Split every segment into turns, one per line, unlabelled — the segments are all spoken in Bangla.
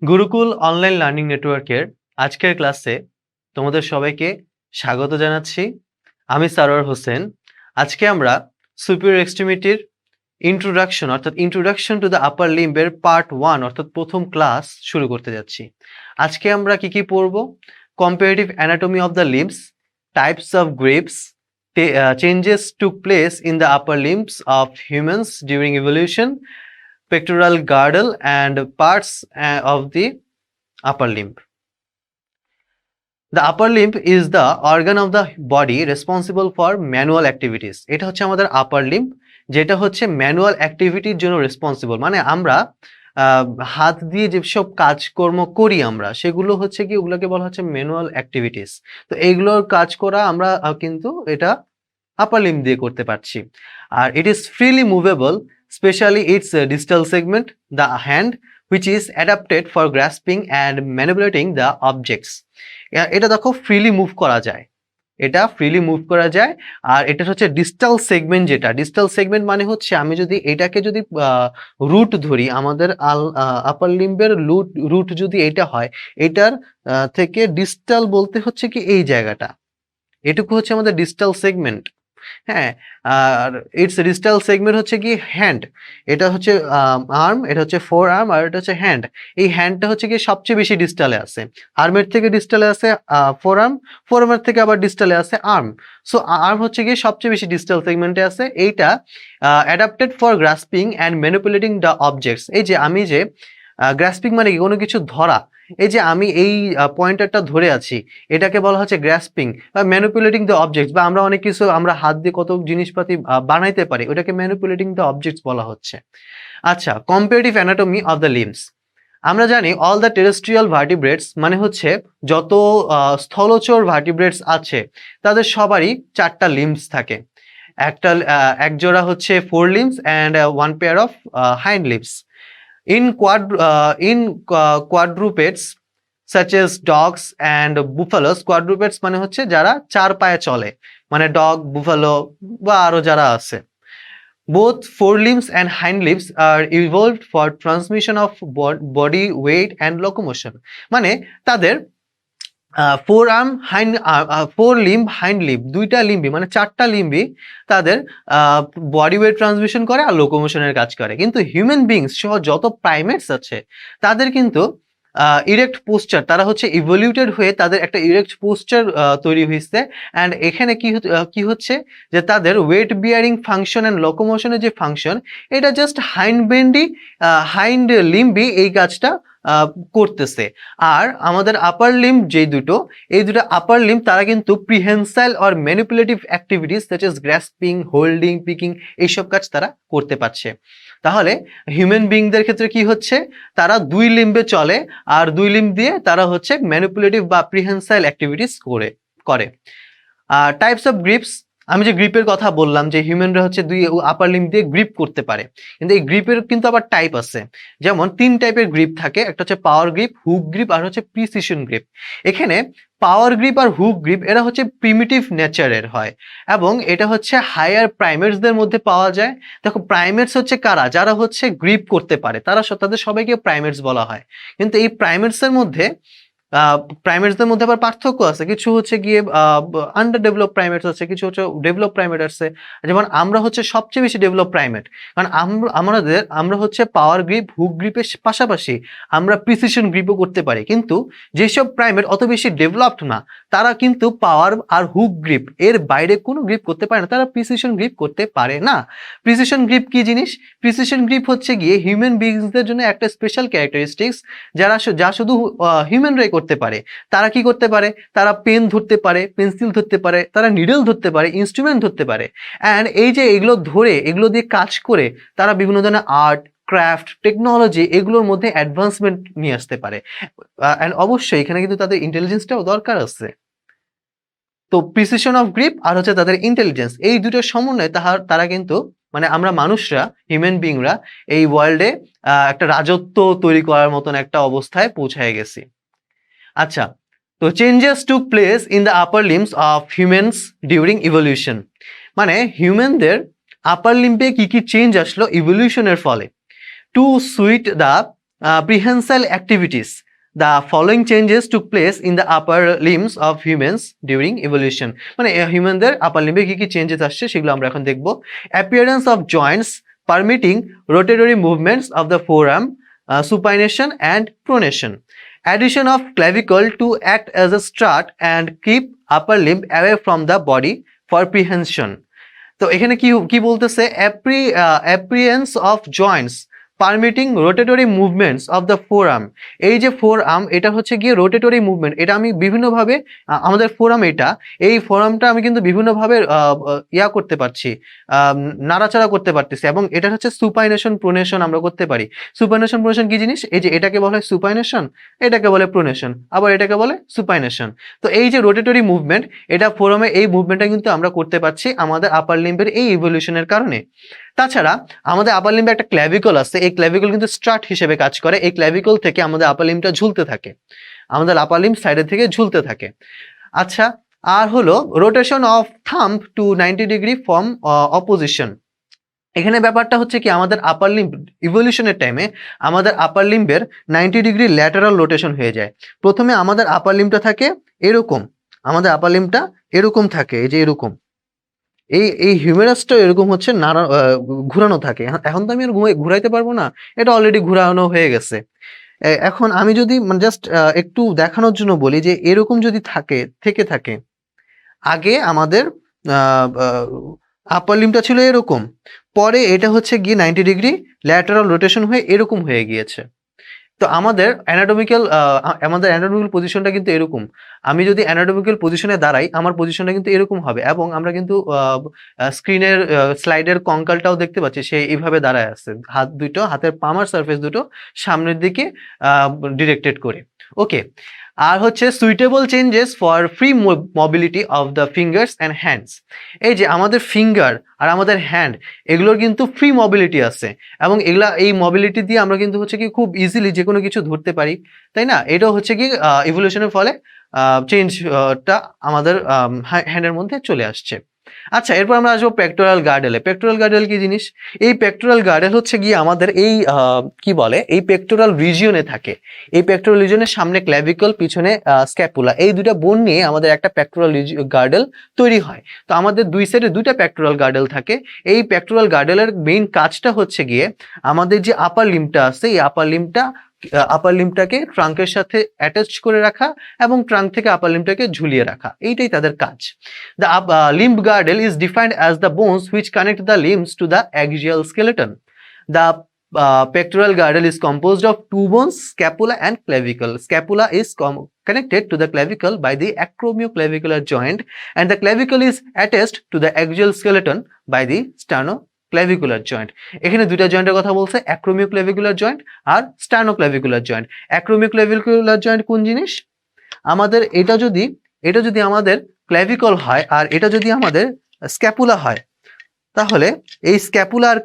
গুরুকুল অনলাইন লার্নিং নেটওয়ার্কের আজকের ক্লাসে তোমাদের সবাইকে স্বাগত জানাচ্ছি। আমি সারোয়ার হোসেন। আজকে আমরা সুপিরিয়র এক্সট্রিমিটির ইন্ট্রোডাকশন টু দ্য আপার লিম্বের পার্ট 1 অর্থাৎ প্রথম ক্লাস শুরু করতে যাচ্ছি। আজকে আমরা কি পড়ব? Comparative anatomy of the limbs, types of grips, changes took place in the upper limbs of humans during evolution, pectoral girdle and parts of the upper limb. The upper limb is the organ of the body responsible for manual activities. এটা হচ্ছে আমাদের আপার লিম্ব, যেটা হচ্ছে ম্যানুয়াল অ্যাক্টিভিটির জন্য রেসপন্সিবল। মানে আমরা হাত দিয়ে যেসব কাজকর্ম করি আমরা, সেগুলো হচ্ছে কি, ওগুলোকে বলা হচ্ছে ম্যানুয়াল অ্যাক্টিভিটিস। তো এইগুলোর কাজ করা আমরা কিন্তু এটা আপার লিম্ব দিয়ে করতে পারছি। আর it is freely movable, especially its distal segment, the hand, which is adapted for grasping and manipulating the objects. এটা দেখো ফ্রিলি মুভ করা যায়, এটা ফ্রিলি মুভ করা যায়। আর এটা হচ্ছে ডিস্টাল সেগমেন্ট। যেটা ডিস্টাল সেগমেন্ট মানে হচ্ছে, আমি যদি এটাকে যদি রুট ধরি, আমাদের আপার লিম্বের রুট যদি এটা হয়, এটার থেকে ডিস্টাল বলতে হচ্ছে কি এই জায়গাটা, এটুকু হচ্ছে আমাদের ডিস্টাল সেগমেন্ট। হ্যাঁ, আর ইটস ডিস্টাল সেগমেন্ট হচ্ছে কি হ্যান্ড, এটা হচ্ছে আর্ম, এটা হচ্ছে ফোর আর্ম, আর এটা হচ্ছে হ্যান্ড। এই হ্যান্ডটা হচ্ছে কি সবচেয়ে বেশি ডিস্টালে আছে, আর্মের থেকে ডিস্টালে আছে ফোর আর্ম, ফোর আর্মের থেকে আবার ডিস্টালে আছে আর্ম। সো আর্ম হচ্ছে কি সবচেয়ে বেশি ডিস্টাল সেগমেন্টে আছে। এইটা adapted for grasping and manipulating the objects. এই যে আমি যে গ্রাস্পিং মানে কি, কোনো কিছু ধরা, এই যে আমি এই পয়েন্টারটা ধরে আছি, এটাকে বলা হচ্ছে গ্রাস্পিং। বা ম্যানিপুলেটিং দ্য অবজেক্টস, বা আমরা অনেক কিছু আমরা হাত দিয়ে কত জিনিসপাতি বানাইতে পারি, ওটাকে ম্যানিপুলেটিং দ্য অবজেক্টস বলা হচ্ছে। আচ্ছা, comparative anatomy of the limbs. আমরা জানি অল দ্য টেরেস্ট্রিয়াল ভার্টিব্রেটস মানে হচ্ছে যত স্থলচর ভার্টিব্রেটস আছে, তাদের সবারই 4টা লিম্বস থাকে। এক জোড়া হচ্ছে four limbs and one pair of hind limbs. In quadrupeds such as dogs and buffaloes, quadrupeds মানে হচ্ছে যারা 4 পায়ে চলে, মানে ডগ, বুফালো বা আরো যারা আছে। Both forelimbs and hind limbs are evolved for transmission of body weight and locomotion. মানে তাদের four arm hind, four limb hind limb, দুইটা লিম্বই মানে 4টা লিম্বই তাদের বডি ওয়েট ট্রান্সমিশন করে আর লোকোমোশনের কাজ করে। কিন্তু হিউম্যান বিংস সহ যত প্রাইমেটস আছে, তাদের কিন্তু ইরেক্ট পোস্টার, তারা হচ্ছে ইভলিউটেড হয়ে তাদের একটা ইরেক্ট পোস্টার তৈরি হয়েছে। অ্যান্ড এখানে কি হচ্ছে যে তাদের ওয়েট বিয়ারিং ফাংশন অ্যান্ড লোকোমোশনের যে ফাংশন, এটা জাস্ট হাইন্ড লিম্বই এই কাজটা করতেছে। আর আমাদের আপার লিম্ব এই দুটো আপার লিম্ব, তারা কিন্তু prehensile or manipulative activities such as grasping, holding, picking, এইসব কাজ তারা করতে পারছে। তাহলে হিউম্যান বিংদের ক্ষেত্রে কি হচ্ছে, তারা 2 লিম্বে চলে, আর 2 লিম্ব দিয়ে তারা হচ্ছে ম্যানিপুলেটিভ বা প্রিহেনসাইল অ্যাক্টিভিটিস করে। টাইপস অফ গ্রিপস, আমি যে গ্রিপের কথা বললাম যে হিউম্যানরা হচ্ছে 2 আপার লিম্ব দিয়ে গ্রিপ করতে পারে, কিন্তু এই গ্রিপের কিন্তু আবার টাইপ আছে। যেমন 3 টাইপের গ্রিপ থাকে, একটা হচ্ছে পাওয়ার গ্রিপ, হুক গ্রিপ, আর হচ্ছে প্রিসিশন গ্রিপ। এখানে পাওয়ার গ্রিপ আর হুক গ্রিপ এরা হচ্ছে প্রিমিটিভ নেচারের হয়, এবং এটা হচ্ছে হায়ার প্রাইমেটসদের মধ্যে পাওয়া যায়। দেখো, প্রাইমেটস হচ্ছে কারা, যারা হচ্ছে গ্রিপ করতে পারে, তাদের সবাইকে প্রাইমেটস বলা হয়। কিন্তু এই প্রাইমেটসদের মধ্যে আবার পার্থক্য আছে। কিছু হচ্ছে গিয়ে আন্ডার ডেভেলপ প্রাইমেটস আছে, কিছু হচ্ছে ডেভেলপ প্রাইমেট আছে। যেমন আমরা হচ্ছে সবচেয়ে বেশি ডেভেলপ প্রাইমেট, কারণ আমরা হচ্ছে পাওয়ার গ্রিপ, হুক গ্রিপের পাশাপাশি আমরা প্রিসিশন গ্রিপও করতে পারি। কিন্তু যেসব প্রাইমেট অত বেশি ডেভেলপড না, তারা কিন্তু পাওয়ার আর হুক গ্রিপ এর বাইরে কোনো গ্রিপ করতে পারে না, তারা প্রিসিশন গ্রিপ করতে পারে না। প্রিসিশন গ্রিপ কি জিনিস? প্রিসিশন গ্রিপ হচ্ছে গিয়ে হিউম্যান বিংসদের জন্য একটা স্পেশাল ক্যারেক্টারিস্টিক্স, যা শুধু হিউম্যানরাই করতে পারে। তারা কি করতে পারে? তারা পেন ধরতে পারে, পেন্সিল ধরতে পারে, তারা নিডল ধরতে পারে, ইনস্ট্রুমেন্ট ধরতে পারে। অ্যান্ড এই যে এগুলো দিয়ে কাজ করে তারা বিভিন্ন ধরনের আর্ট, ক্রাফট, টেকনোলজি, এগুলোর মধ্যে অ্যাডভান্সমেন্ট নিয়ে আসতে পারে। অ্যান্ড অবশ্যই এখানে কিন্তু তাদের ইন্টেলিজেন্সটাও দরকার আছে। তো প্রিসিশন অফ গ্রিপ আর হচ্ছে তাদের ইন্টেলিজেন্স, এই দুটোর সমন্বয়ে তারা কিন্তু, মানে আমরা মানুষরা, হিউম্যান বিংরা এই ওয়ার্ল্ডে একটা রাজত্ব তৈরি করার মতন একটা অবস্থায় পৌঁছায় গেছি। আচ্ছা, তো changes took place in the upper limbs of humans during evolution. মানে হিউম্যানদের আপার লিম্বে কি চেঞ্জ আসলো ইভলিউশনের ফলে। To suit the prehensile activities. The following changes took place in the upper limbs of humans during evolution. মানে হিউম্যানদের আপার লিম্বে কি কি চেঞ্জেস আসছে সেগুলো আমরা এখন দেখব। Appearance of joints permitting rotatory movements of the forearm, supination and pronation. Addition of clavicle to act as a strut and keep upper limb away from the body for prehension. তো এখানে কি কি বলতেছে, appearance of joints permitting rotatory movements of the forearm. এই যে ফোর আর্ম এটা হচ্ছে গিয়ে রোটেটরি মুভমেন্ট, এটা আমি বিভিন্নভাবে আমাদের ফোর আর্ম এই ফোর আর্মটা আমি কিন্তু বিভিন্নভাবে করতে পারছি, নাড়াচাড়া করতে পারতেছি, এবং এটা হচ্ছে সুপাইনেশন প্রোনেশন আমরা করতে পারি। সুপাইনেশন প্রোনেশন কি জিনিস, এই যে এটাকে বলা হয় সুপাইনেশন, এটাকে বলে প্রোনেশন, আবার এটাকে বলে সুপাইনেশন। তো এই যে রোটেটরি মুভমেন্ট, এটা ফোর আর্মে এই মুভমেন্টটা কিন্তু আমরা করতে পারছি আমাদের আপার লিম্বের এই ইভলিউশনের কারণে। তাছাড়া আমাদের আপার লিম্বে একটা ক্ল্যাভিকল আছে, এই ক্ল্যাভিকল কিন্তু স্ট্রাট হিসেবে কাজ করে। এই ক্ল্যাভিকল থেকে আমাদের আপার লিম্বটা ঝুলতে থাকে, আমাদের আপার লিম্ব সাইডের থেকে ঝুলতে থাকে। আচ্ছা, আর হলো rotation of thumb to 90 degree from opposition. এখানে ব্যাপারটা হচ্ছে কি, আমাদের আপার লিম্ব ইভলিউশনের টাইমে আমাদের আপার লিম্বের 90 ডিগ্রি ল্যাটারাল রোটেশন হয়ে যায়। প্রথমে আমাদের আপার লিম্বটা থাকে এরকম, আমাদের আপার লিম্বটা এরকম থাকে, এই যে এরকম, এই হিউমেরাসটা এরকম হচ্ছে ঘুরানো থাকে। এখন তো আমি আর ঘুরাইতে পারবো না, এটা অলরেডি ঘুরানো হয়ে গেছে। এখন আমি যদি জাস্ট একটু দেখানোর জন্য বলি যে এরকম যদি থেকে থাকে, আগে আমাদের আপার লিম্বটা ছিল এরকম, পরে এটা হচ্ছে গিয়ে 90 ডিগ্রি ল্যাটারাল রোটেশন হয়ে এরকম হয়ে গিয়েছে। তো আমাদের অ্যানাটমিক্যাল পজিশনটা কিন্তু এরকম। আমি যদি অ্যানাটমিক্যাল পজিশনে দাঁড়াই, আমার পজিশনটা কিন্তু এরকম হবে, এবং আমরা কিন্তু স্ক্রিনের স্লাইডের কঙ্কালটাও দেখতে পাচ্ছি, সে এইভাবে দাঁড়ায় আছে, হাতের পামার সারফেস দুটো সামনের দিকে ডিরেক্টেড করে। ওকে, আর হচ্ছে suitable changes for free mobility of the fingers and hands. এই যে আমাদের ফিঙ্গার আর আমাদের হ্যান্ড, এগুলোর কিন্তু ফ্রি মোবিলিটি আছে, এবং এই মোবিলিটি দিয়ে আমরা কিন্তু হচ্ছে কি খুব ইজিলি যে কোনো কিছু ধরতে পারি, তাই না? এটাও হচ্ছে কি ইভলিউশনের ফলে চেঞ্জটা আমাদের হ্যান্ডের মধ্যে চলে আসছে। আচ্ছা, এরপর আমরা আসবো পেক্টোরাল গার্ডেলে। পেক্টোরাল গার্ডেল কি জিনিস? এই পেক্টোরাল গার্ডেল হচ্ছে গিয়ে আমাদের এই কি বলে, এই পেক্টোরাল রিজিয়নে থাকে। এই পেক্টোরাল রিজিয়নের সামনে ক্ল্যাভিকল, পিছনে স্ক্যাপুলা, এই দুটা বোন নিয়ে আমাদের একটা পেক্টোরাল গার্ডেল তৈরি হয়। তো আমাদের দুই সাইডে দুইটা পেক্টোরাল গার্ডেল থাকে। এই পেক্টোরাল গার্ডেলের মেইন কাজটা হচ্ছে গিয়ে আমাদের যে আপার লিম্বটা আছে, এই আপার লিম্বটাকে ট্রাঙ্কের সাথে অ্যাটাচ করে রাখা, এবং ট্রাঙ্ক থেকে আপার লিম্বটাকে ঝুলিয়ে রাখা, এইটাই তাদের কাজ। The limb girdle is defined as the bones which connect the limbs to the axial skeleton. The pectoral girdle is composed of two bones, scapula and clavicle. Scapula is connected to the clavicle by the acromioclavicular joint, and the clavicle is attached to the axial skeleton by the sternoclavicular joint. এখানে দুইটা জয়েন্টের কথা বলছে, acromioclavicular joint আর sternoclavicular joint. acromioclavicular joint কোন জিনিস? আমাদের এটা যদি আমাদের ক্ল্যাভিকল হয়, আর এটা যদি আমাদের স্ক্যাপুলা হয়, তাহলে এই স্ক্যাপুলার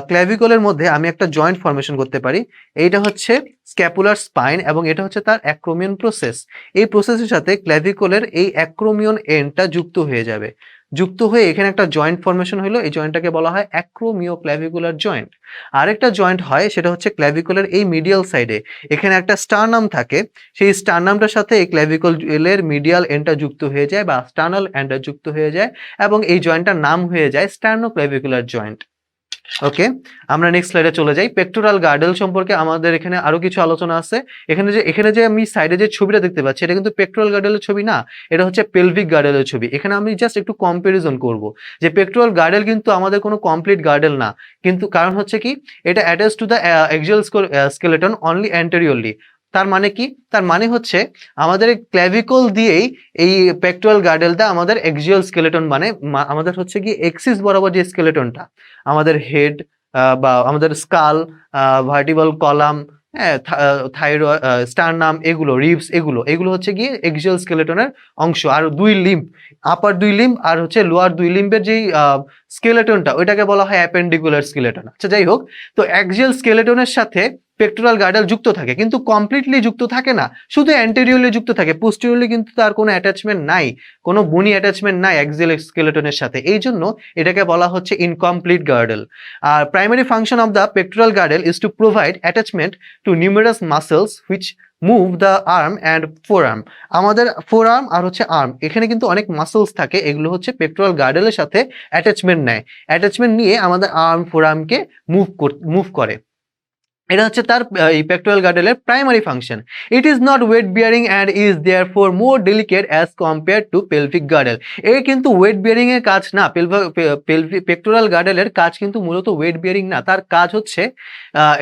ক্ল্যাভিকলের মধ্যে আমি একটা জয়েন্ট ফর্মেশন করতে পারি। এইটা হচ্ছে স্ক্যাপুলার স্পাইন, এবং এটা হচ্ছে তার অ্যাক্রোমিয়ন প্রসেস। এই প্রসেসের সাথে ক্ল্যাভিকলের এই অ্যাক্রোমিয়ন এন্ডটা যুক্ত হয়ে যাবে, যুক্ত হয়ে এখানে একটা জয়েন্ট ফর্মেশন হলো। এই জয়েন্টটাকে বলা হয় অ্যাক্রোমিওক্ল্যাভিকুলার জয়েন্ট। আরেকটা জয়েন্ট হয়, সেটা হচ্ছে ক্ল্যাভিকলের এই মিডিয়াল সাইডে, এখানে একটা স্টারনাম থাকে, সেই স্টারনামটার সাথে এই ক্ল্যাভিকলের মিডিয়াল এন্ডটা যুক্ত হয়ে যায়, বা স্টার্নাল এন্ডটা যুক্ত হয়ে যায়, এবং এই জয়েন্টটার নাম হয়ে যায় স্টার্নোক্ল্যাভিকুলার জয়েন্ট। ওকে, আমরা নেক্সট স্লাইডে চলে যাই। পেক্টোরাল গার্ডেল সম্পর্কে আমাদের এখানে আরো কিছু আলোচনা আছে। এখানে যে আমি সাইডে যে ছবিটা দেখতে পাচ্ছি, এটা কিন্তু পেক্টোরাল গার্ডেলের ছবি না, এটা হচ্ছে পেলভিক গার্ডেলের ছবি। এখানে আমি জাস্ট একটু কম্পারিজন করব যে পেক্টোরাল গার্ডেল কিন্তু আমাদের কোনো কমপ্লিট গার্ডেল না, কিন্তু কারণ হচ্ছে কি, এটা attach to the axial skeleton only anteriorly. তার মানে কি? তার মানে হচ্ছে আমাদের ক্ল্যাভিকল দিয়েই এই পেক্টোরাল গার্ডেলটা আমাদের এক্সিয়াল স্কেলেটন, মানে আমাদের হচ্ছে কি এক্সিস বরাবর যে স্কেলেটনটা, আমাদের হেড বা আমাদের স্কাল, ভার্টিবল কলাম, থাইরয়েড, স্টারনাম, এগুলো রিবস, এগুলো হচ্ছে গিয়ে এক্সিয়াল স্কেলেটনের অংশ। আর দুই লিম্ব, আপার দুই লিম্ব আর হচ্ছে লোয়ার দুই লিম্বের যেই স্কেলেটনটা, ওইটাকে বলা হয় অ্যাপেন্ডিকুলার স্কেলেটন। আচ্ছা, যাই হোক, তো এক্সিয়াল স্কেলেটনের সাথে পেক্টোরাল গার্ডেল যুক্ত থাকে, কিন্তু কমপ্লিটলি যুক্ত থাকে না, শুধু অ্যান্টেরিয়রলি যুক্ত থাকে, পোস্টেরিয়রলি কিন্তু তার কোনো অ্যাটাচমেন্ট নাই, কোনো বনি অ্যাটাচমেন্ট নাই অ্যাক্সিয়াল স্কেলেটনের সাথে, এই জন্য এটাকে বলা হচ্ছে ইনকমপ্লিট গার্ডেল। আর primary function of the pectoral girdle is to provide attachment to numerous muscles which move the arm and forearm. আমাদের ফোর আর্ম আর হচ্ছে আর্ম, এখানে কিন্তু অনেক মাসেলস থাকে, এগুলো হচ্ছে পেক্টোরাল গার্ডেলের সাথে অ্যাটাচমেন্ট নেয়, অ্যাটাচমেন্ট নিয়ে আমাদের আর্ম ফোর আর্মকে মুভ করে। এটা হচ্ছে তার এই পেক্টোরাল গার্ডেলের primary function. It is not weight bearing and is therefore more delicate as compare to pelvic girdle. এর কিন্তু ওয়েট বিয়ারিং এর কাজ না, পেক্টোরাল গার্ডেলের কাজ কিন্তু মূলত ওয়েট বিয়ারিং না, তার কাজ হচ্ছে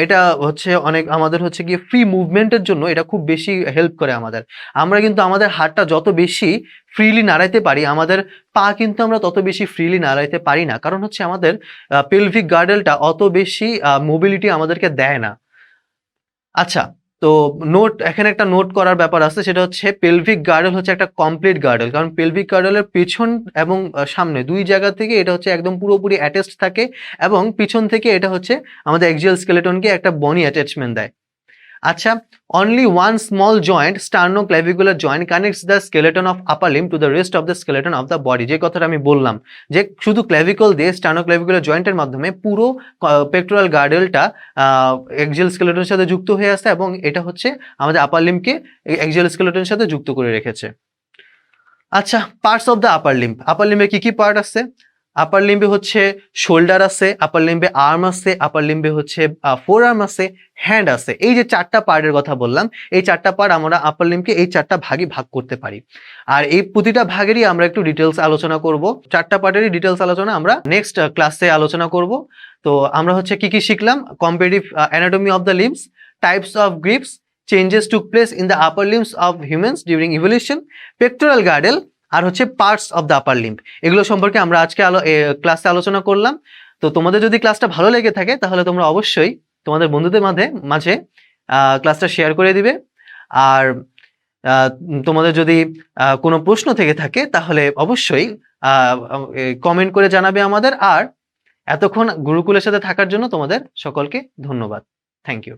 এটা হচ্ছে অনেক আমাদের হচ্ছে গিয়ে ফ্রি মুভমেন্টের জন্য এটা খুব বেশি হেল্প করে আমাদের। আমরা কিন্তু আমাদের হাতটা যত বেশি ফ্রিলি নাড়াইতে পারি, আমাদের পা কিন্তু আমরা তত বেশি ফ্রিলি নাড়াইতে পারি না, কারণ হচ্ছে আমাদের পেলভিক গার্ডেলটা অত বেশি মোবিলিটি আমাদেরকে দেয় না। আচ্ছা, তো এখানে একটা নোট করার ব্যাপার আছে, সেটা হচ্ছে পেলভিক গার্ডেল হচ্ছে একটা কমপ্লিট গার্ডেল, কারণ পেলভিক গার্ডেলের পেছন এবং সামনে দুই জায়গা থেকে এটা হচ্ছে একদম পুরোপুরি অ্যাটাচড থাকে, এবং পিছন থেকে এটা হচ্ছে আমাদের অ্যাক্সিয়াল স্কেলেটনকে একটা বনি অ্যাটাচমেন্ট দেয়। আচ্ছা, only one small joint sternoclavicular joint connects the skeleton of upper limb to the rest of the skeleton of the body. যে কথাটা আমি বললাম যে শুধু ক্ল্যাভিকল দিয়ে স্টার্নোক্ল্যাভিকুলার জয়েন্টের মাধ্যমে পুরো পেক্টোরাল গার্ডেলটা অ্যাক্সিয়াল স্কেলেটনের সাথে যুক্ত হয়ে আসে, এবং এটা হচ্ছে আমাদের আপার লিম্বকে অ্যাক্সিয়াল স্কেলেটনের সাথে যুক্ত করে রেখেছে। আচ্ছা, parts of the upper limb. Upper লিম্বে কি কি পার্ট আছে? আপার লিম্বে হচ্ছে শোল্ডার আছে, আপার লিম্বে আর্ম আছে, আপার লিম্বে হচ্ছে ফোর আর্ম আছে, হ্যান্ড আছে। এই যে চারটা পার্টের কথা বললাম, এই চারটা পার্ট আমরা আপার লিম্বকে এই চারটা ভাগে ভাগ করতে পারি, আর এই প্রতিটা ভাগেরই আমরা একটু ডিটেলস আলোচনা করব। চারটা পার্টেরই ডিটেলস আলোচনা আমরা নেক্সট ক্লাসে আলোচনা করব। তো আমরা হচ্ছে কি কি শিখলাম? Comparative anatomy of the limbs, types of grips, changes took place in the upper limbs of humans during evolution, pectoral girdle, আর হচ্ছে parts of the upper limb. এগুলো সম্পর্কে আমরা আজকে ক্লাসে আলোচনা করলাম। তো তোমাদের যদি ক্লাসটা ভালো লেগে থাকে তাহলে তোমরা অবশ্যই তোমাদের বন্ধুদের মাঝে ক্লাসটা শেয়ার করে দিবে, আর তোমাদের যদি কোনো প্রশ্ন থেকে থাকে তাহলে অবশ্যই কমেন্ট করে জানাবে আমাদের। আর এতক্ষণ গুরুকুলের সাথে থাকার জন্য তোমাদের সকলকে ধন্যবাদ। Thank you.